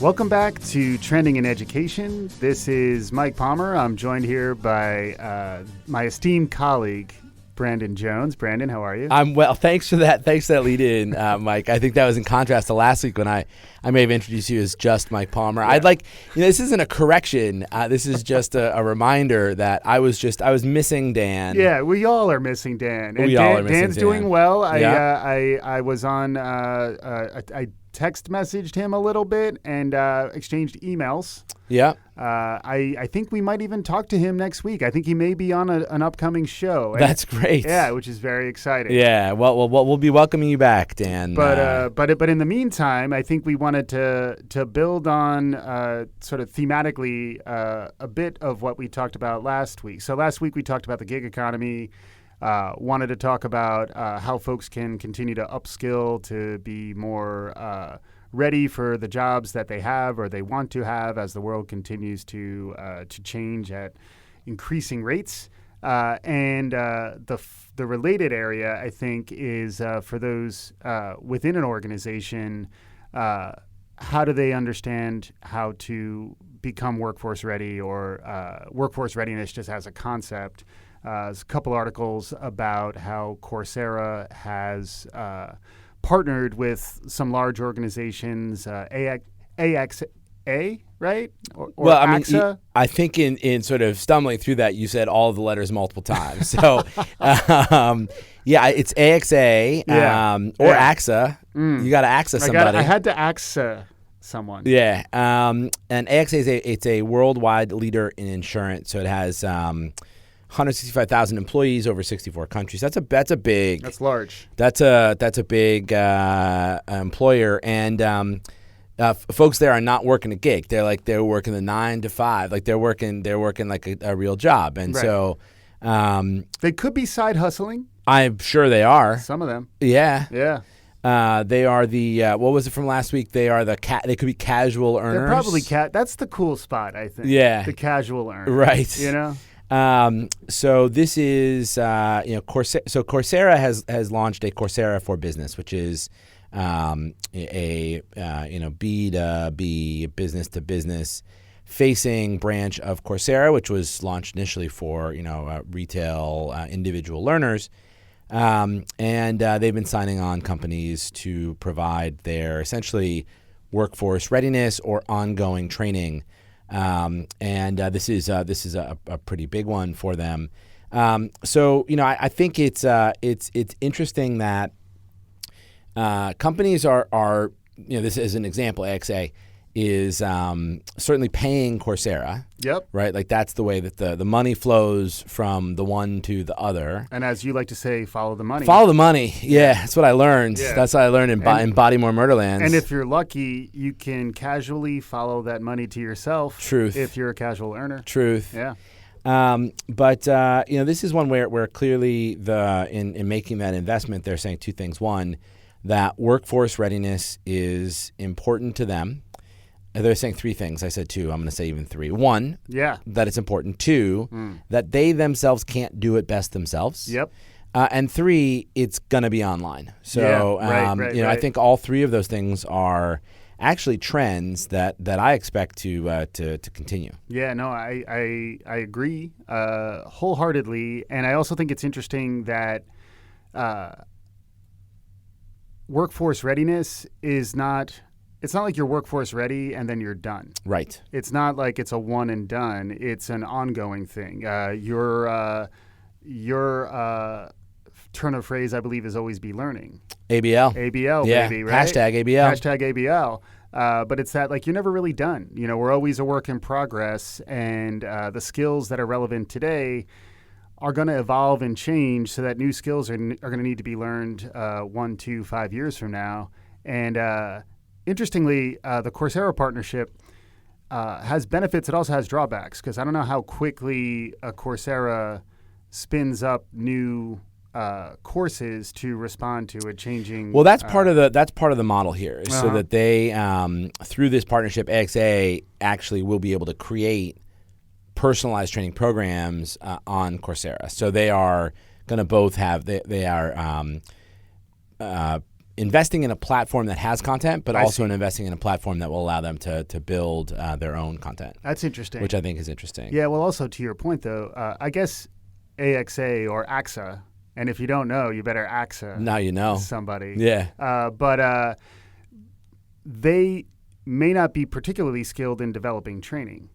Welcome back to Trending in Education. This is Mike Palmer. I'm joined here by my esteemed colleague, Brandon Jones. Brandon, how are you? I'm well. Thanks for that. Thanks for that lead in, Mike. I think that was in contrast to last week when I may have introduced you as just Mike Palmer. Yeah. I'd like, this isn't a correction. This is just a reminder that I was missing Dan. Yeah, we all are missing Dan. And Dan's doing well. I was on, I text messaged him a little bit and exchanged emails. Yeah. I think we might even talk to him next week. I think he may be on an upcoming show. That's great. Yeah, which is very exciting. Yeah. Well, we'll be welcoming you back, Dan. But in the meantime, I think we wanted to build on sort of thematically a bit of what we talked about last week. So last week we talked about the gig economy. Wanted to talk about how folks can continue to upskill to be more ready for the jobs that they have or they want to have as the world continues to change at increasing rates. And the related area, I think, is for those within an organization, how do they understand how to become workforce ready or workforce readiness just as a concept. There's a couple articles about how Coursera has partnered with some large organizations, AXA, right? Or AXA? I think in sort of stumbling through that, you said all of the letters multiple times. So, it's AXA or AXA. You got to AXA somebody. I had to AXA someone. Yeah, and AXA it's a worldwide leader in insurance. So it has 165,000 employees over 64 countries. That's big. That's large. That's a big employer, and folks there are not working a gig. They're working the 9 to 5. Like they're working like a real job, and right. So they could be side hustling. I'm sure they are. Some of them. Yeah. Yeah. They are the what was it from last week? They are they could be casual earners. They're probably that's the cool spot, I think. Yeah. The casual earner. Right. You know. So this is, Coursera. So Coursera has launched a Coursera for Business, which is a B2B, business to business facing branch of Coursera, which was launched initially for retail individual learners, and they've been signing on companies to provide their essentially workforce readiness or ongoing training. This is a pretty big one for them. I think it's interesting that companies are this is an example. AXA is certainly paying Coursera. Yep. Right. Like that's the way that the money flows from the one to the other. And as you like to say, follow the money. Follow the money. Yeah, that's what I learned. Yeah. That's what I learned in Bodymore Murderlands. And if you're lucky, you can casually follow that money to yourself. Truth. If you're a casual earner. Truth. Yeah. This is one where clearly in making that investment, they're saying two things. One, that workforce readiness is important to them. They're saying three things. I said two. I'm going to say even three. One, that it's important. Two, that they themselves can't do it best themselves. Yep. And three, it's going to be online. So, right. I think all three of those things are actually trends that I expect to continue. Yeah, no, I agree wholeheartedly, and I also think it's interesting that workforce readiness is not. It's not like you're workforce ready and then you're done. Right. It's not like it's a one and done. It's an ongoing thing. Your turn of phrase, I believe, is always be learning. ABL. ABL, yeah. baby, right? Hashtag ABL. Hashtag ABL. But it's that, like, you're never really done. We're always a work in progress, and the skills that are relevant today are going to evolve and change so that new skills are going to need to be learned 1, 2, 5 years from now. And interestingly, the Coursera partnership has benefits. It also has drawbacks, because I don't know how quickly Coursera spins up new courses to respond to a changing. Well, that's part of the model here, so that they through this partnership, AXA actually will be able to create personalized training programs on Coursera. So they are going to both have they are investing in a platform that has content, but also see. investing in a platform that will allow them to build their own content. That's interesting. Which I think is interesting. Yeah, well, also to your point, though, I guess AXA or AXA, and if you don't know, you better AXA Now you know. somebody. Yeah. But they may not be particularly skilled in developing training.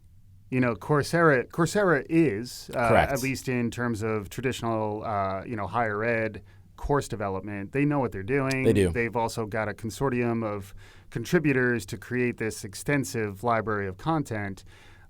Coursera is, Correct. at least in terms of traditional, higher ed course development. They know what they're doing. They do. They've also got a consortium of contributors to create this extensive library of content.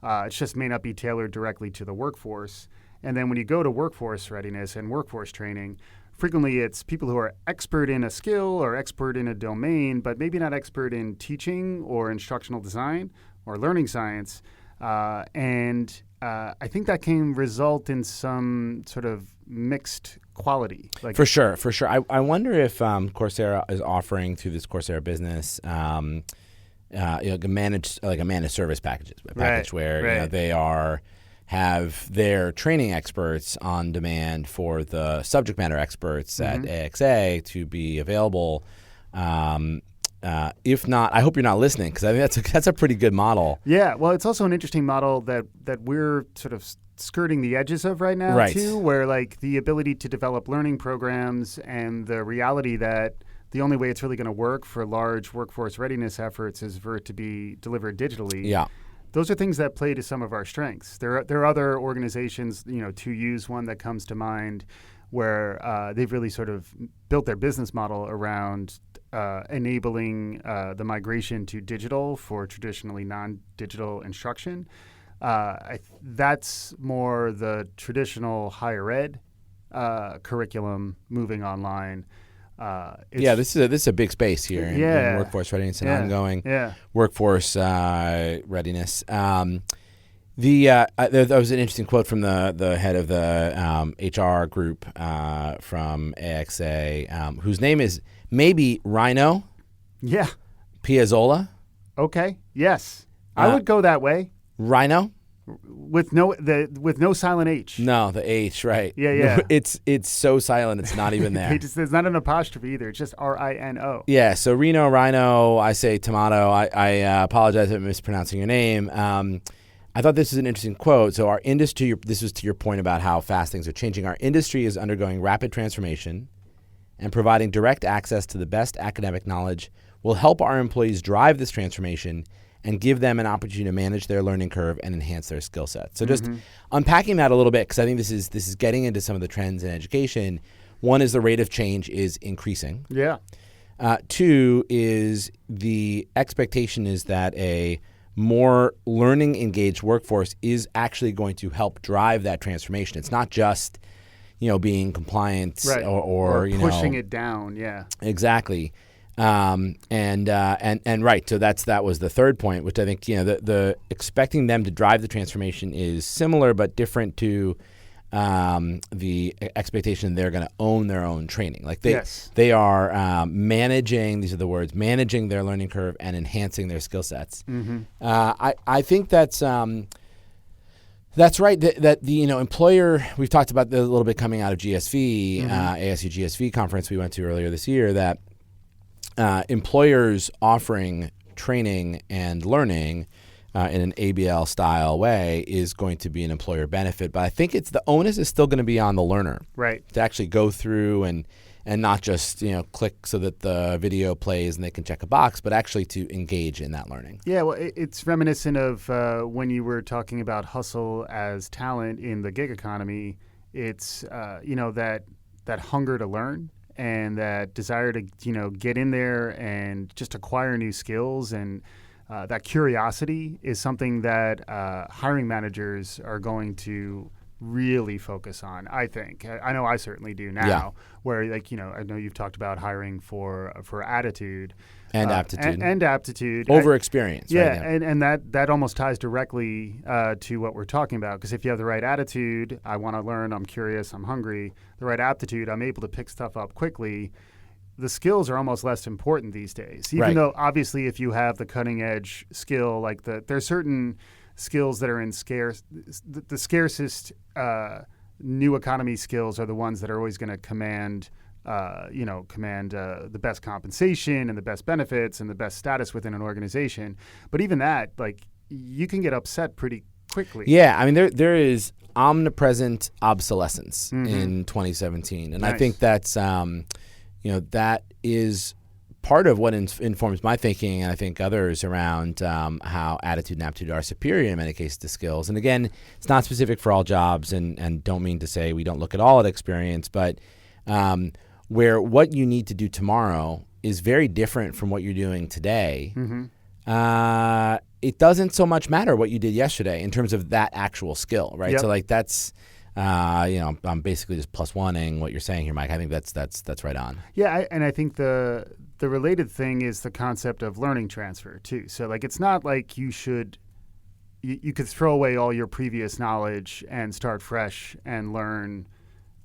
It just may not be tailored directly to the workforce. And then when you go to workforce readiness and workforce training, frequently it's people who are expert in a skill or expert in a domain, but maybe not expert in teaching or instructional design or learning science. And I think that can result in some sort of mixed quality. For sure. I wonder if Coursera is offering through this Coursera business a managed service package where they have their training experts on demand for the subject matter experts at AXA to be available. If not, I hope you're not listening, because I think that's a pretty good model. Yeah, well, it's also an interesting model that we're sort of skirting the edges of right now, too, where like the ability to develop learning programs and the reality that the only way it's really going to work for large workforce readiness efforts is for it to be delivered digitally. Yeah. Those are things that play to some of our strengths. There are other organizations, to use one that comes to mind, where they've really sort of built their business model around enabling the migration to digital for traditionally non-digital instruction. That's more the traditional higher ed curriculum moving online. This is a big space here in workforce readiness and ongoing workforce readiness. There was an interesting quote from the head of the HR group from AXA, whose name is maybe Rhino. Yeah. Piazzolla. Okay. Yes, I would go that way. Rhino. With no silent H. No, the H, right. Yeah. It's so silent, it's not even there. There's not an apostrophe either. It's just Rino. Yeah, so Rhino, I say tomato. I apologize if I'm mispronouncing your name. I thought this was an interesting quote. So our industry, this was to your point about how fast things are changing. Our industry is undergoing rapid transformation, and providing direct access to the best academic knowledge will help our employees drive this transformation and give them an opportunity to manage their learning curve and enhance their skill set. So just unpacking that a little bit, because I think this is getting into some of the trends in education. One is the rate of change is increasing. Yeah. Two is the expectation is that a more learning engaged workforce is actually going to help drive that transformation. It's not just being compliant or pushing it down. Yeah. Exactly. Right. So that was the third point, which I think the expecting them to drive the transformation is similar but different to the expectation they're going to own their own training. Like they are managing. These are the words: managing their learning curve and enhancing their skill sets. I think that's right. That the employer, we've talked about this a little bit coming out of GSV, ASU GSV conference we went to earlier this year, that employers offering training and learning in an ABL style way is going to be an employer benefit. But I think the onus is still going to be on the learner, right, to actually go through and not just click so that the video plays and they can check a box, but actually to engage in that learning. Yeah, well, it's reminiscent of when you were talking about hustle as talent in the gig economy. It's that hunger to learn and that desire to get in there and just acquire new skills, and that curiosity is something that hiring managers are going to really focus on, I think. I know I certainly do now, where I know you've talked about hiring for attitude. And aptitude. And aptitude. Over experience. Yeah, right? and that almost ties directly to what we're talking about, because if you have the right attitude, I want to learn, I'm curious, I'm hungry, the right aptitude, I'm able to pick stuff up quickly, the skills are almost less important these days. Even though, obviously, if you have the cutting edge skill, like there's certain skills that are in scarce, the scarcest new economy skills are the ones that are always going to command command the best compensation and the best benefits and the best status within an organization. But even that, like, you can get upset pretty quickly. Yeah, I mean, there is omnipresent obsolescence in 2017, and I think that's that is part of what informs my thinking, and I think others, around how attitude and aptitude are superior in many cases to skills. And again, it's not specific for all jobs, and don't mean to say we don't look at all at experience, but where what you need to do tomorrow is very different from what you're doing today. It doesn't so much matter what you did yesterday in terms of that actual skill, right? Yep. So like that's, I'm basically just plus oneing what you're saying here, Mike. I think that's right on. Yeah, I think the related thing is the concept of learning transfer too. So like, it's not like you could throw away all your previous knowledge and start fresh and learn,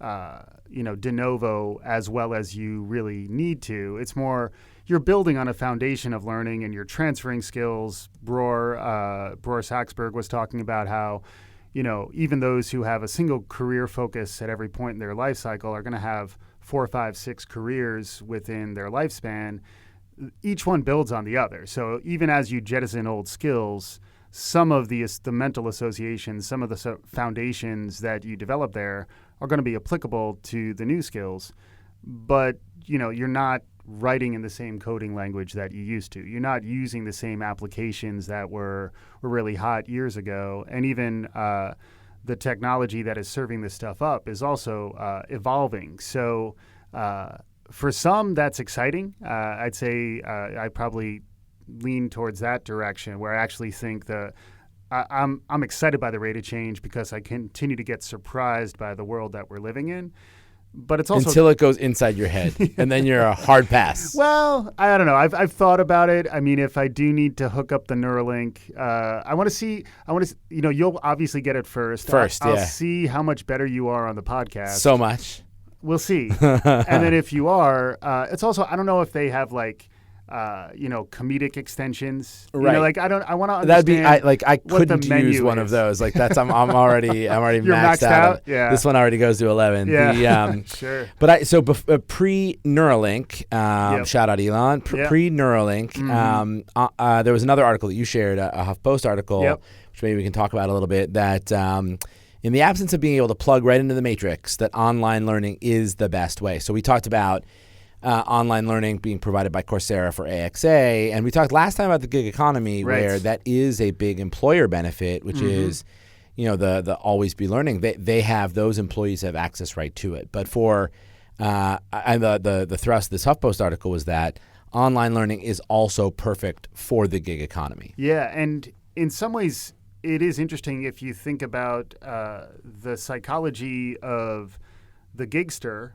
de novo as well as you really need to. It's more, you're building on a foundation of learning and you're transferring skills. Bror Saxberg was talking about how, even those who have a single career focus at every point in their life cycle are going to have 4, 5, 6 careers within their lifespan. Each one builds on the other. So even as you jettison old skills, some of the mental associations, some of the foundations that you develop there are going to be applicable to the new skills. But, you're not writing in the same coding language that you used to. You're not using the same applications that were really hot years ago. And even the technology that is serving this stuff up is also evolving. So for some, that's exciting. I'd say I probably lean towards that direction, where I actually think I'm excited by the rate of change because I continue to get surprised by the world that we're living in. But it's also until it goes inside your head, and then you're a hard pass. Well, I don't know. I've thought about it. I mean, if I do need to hook up the Neuralink, I want to see. You'll obviously get it first. I'll see how much better you are on the podcast. So much. We'll see. And then if you are, it's also, I don't know if they have like, comedic extensions. Right. I want to understand. I couldn't use one of those. Like I'm already maxed out. Yeah. This one already goes to 11. Yeah. Sure. But pre-Neuralink, shout out Elon, pre-Neuralink, there was another article that you shared, a HuffPost article, which maybe we can talk about a little bit, that in the absence of being able to plug right into the matrix, that online learning is the best way. So we talked about online learning being provided by Coursera for AXA. And we talked last time about the gig economy, where that is a big employer benefit, which is, the always be learning. Those employees have access right to it. But for, and the thrust of this HuffPost article was that online learning is also perfect for the gig economy. Yeah. And in some ways, it is interesting if you think about the psychology of the gigster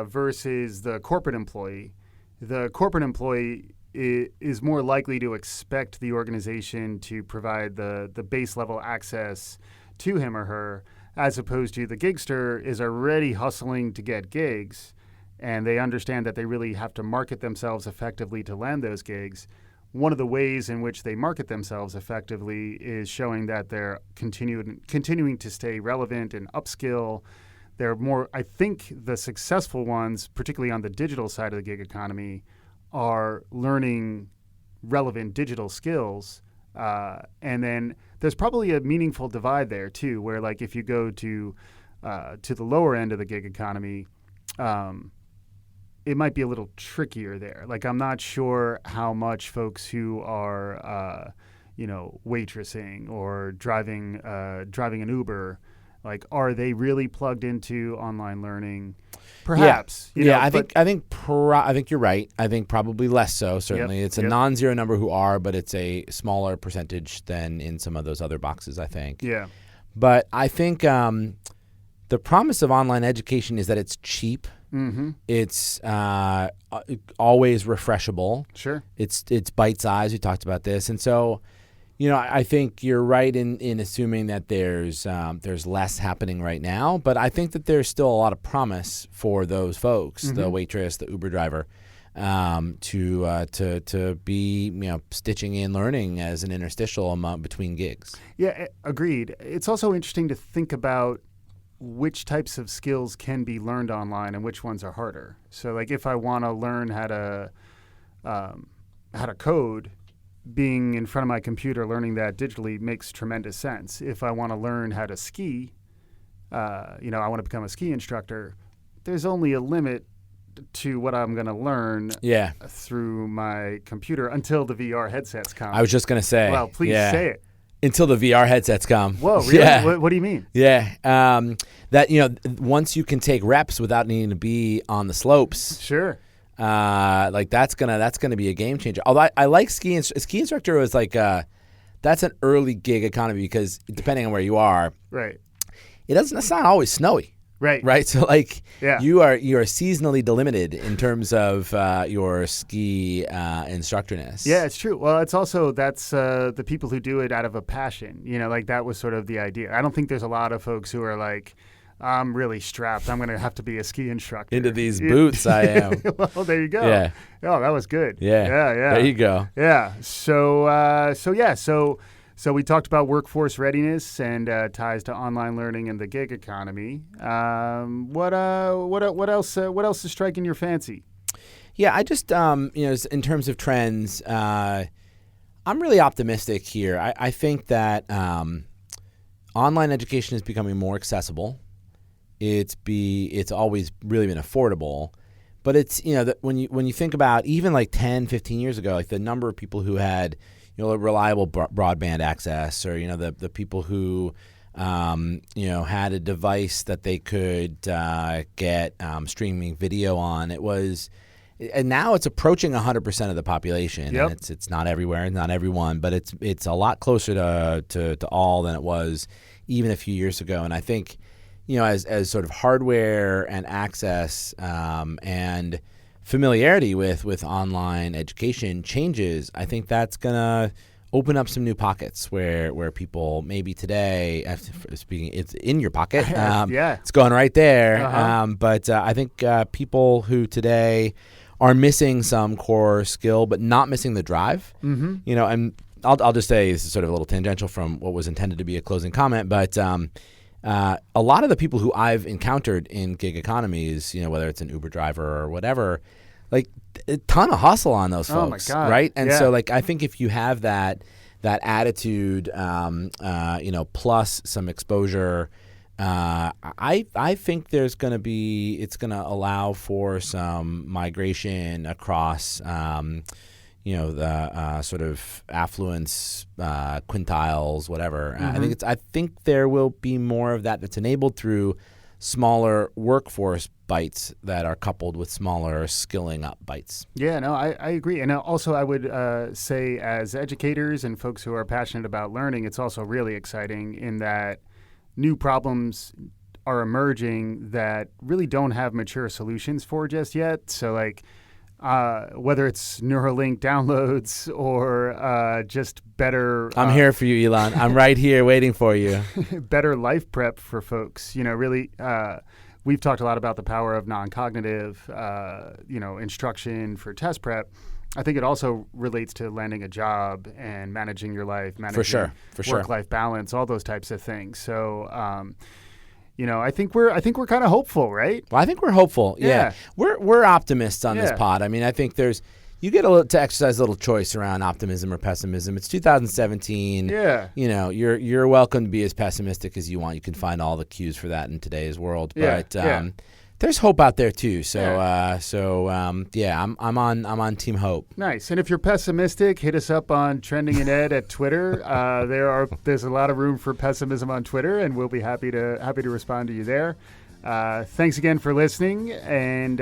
versus the corporate employee. The corporate employee is more likely to expect the organization to provide the base level access to him or her, as opposed to the gigster is already hustling to get gigs, and they understand that they really have to market themselves effectively to land those gigs. One of the ways in which they market themselves effectively is showing that they're continuing to stay relevant and upskill. They're more, I think the successful ones, particularly on the digital side of the gig economy, are learning relevant digital skills. And then there's probably a meaningful divide there too, where like if you go to the lower end of the gig economy, it might be a little trickier there. Like I'm not sure how much folks who are, waitressing or driving an Uber, like, are they really plugged into online learning? Perhaps. I think you're right. I think probably less so. Certainly, it's a non-zero number who are, but it's a smaller percentage than in some of those other boxes, I think. Yeah. But I think the promise of online education is that it's cheap. Mm-hmm. It's always refreshable. Sure. It's bite-sized. We talked about this, and so. I think you're right in assuming that there's less happening right now, but I think that there's still a lot of promise for those folks, the waitress, the Uber driver, to be stitching in learning as an interstitial between gigs. Yeah, agreed. It's also interesting to think about which types of skills can be learned online and which ones are harder. So like if I want to learn how to code, being in front of my computer, learning that digitally makes tremendous sense. If I want to learn how to ski, I want to become a ski instructor, there's only a limit to what I'm going to learn through my computer until the VR headsets come. I was just going to say. Well, please say it. Until the VR headsets come. Whoa, really? Yeah. What do you mean? Yeah. That, once you can take reps without needing to be on the slopes. Sure. That's gonna be a game changer. Although I like ski instructor was like that's an early gig economy because depending on where you are, right, it's not always snowy. Right. So you are seasonally delimited in terms of your ski instructorness. Yeah, it's true. Well, it's also that's the people who do it out of a passion. That was sort of the idea. I don't think there's a lot of folks who are like, I'm really strapped. I'm going to have to be a ski instructor. Into these boots I am. Well, there you go. Yeah. Oh, that was good. Yeah. There you go. Yeah. So we talked about workforce readiness and ties to online learning and the gig economy. What else is striking your fancy? Yeah, I just in terms of trends, I'm really optimistic here. I think that online education is becoming more accessible. It's always really been affordable, but it's that when you think about even like 10, 15 years ago, like the number of people who had reliable broadband access, or the people who had a device that they could get streaming video on. And now it's approaching 100% of the population. Yep. And it's not everywhere, not everyone, but it's a lot closer to all than it was even a few years ago. And I think as sort of hardware and access and familiarity with online education changes, I think that's gonna open up some new pockets where people maybe today, speaking, it's in your pocket. It's going right there. Uh-huh. But I think people who today are missing some core skill, but not missing the drive. Mm-hmm. And I'll just say this is sort of a little tangential from what was intended to be a closing comment, but a lot of the people who I've encountered in gig economies, whether it's an Uber driver or whatever, like a ton of hustle on those folks, oh my God. right? And yeah. so I think if you have that attitude, plus some exposure, I think it's going to allow for some migration across, the sort of affluence quintiles, whatever. Mm-hmm. I think there will be more of that's enabled through smaller workforce bites that are coupled with smaller skilling up bites. Yeah, no, I agree. And also I would say as educators and folks who are passionate about learning, it's also really exciting in that new problems are emerging that really don't have mature solutions for just yet. So whether it's Neuralink downloads or just better... I'm here for you, Elon. I'm right here waiting for you. Better life prep for folks. Really, we've talked a lot about the power of non-cognitive, instruction for test prep. I think it also relates to landing a job and managing your life, managing work-life balance, all those types of things. So... I think we're kind of hopeful, right? Well, I think we're hopeful. Yeah. We're optimists on this pod. I mean, I think you get to exercise a little choice around optimism or pessimism. It's 2017. Yeah. You're welcome to be as pessimistic as you want. You can find all the cues for that in today's world. Yeah. But there's hope out there too. So I'm on Team Hope. Nice. And if you're pessimistic, hit us up on Trending in Ed at Twitter. There's a lot of room for pessimism on Twitter, and we'll be happy to respond to you there. Thanks again for listening, and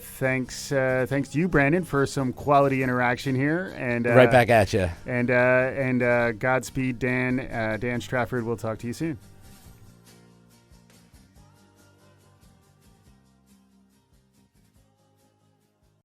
thanks to you, Brandon, for some quality interaction here. And right back at you. And Godspeed, Dan. Dan Strafford. We'll talk to you soon.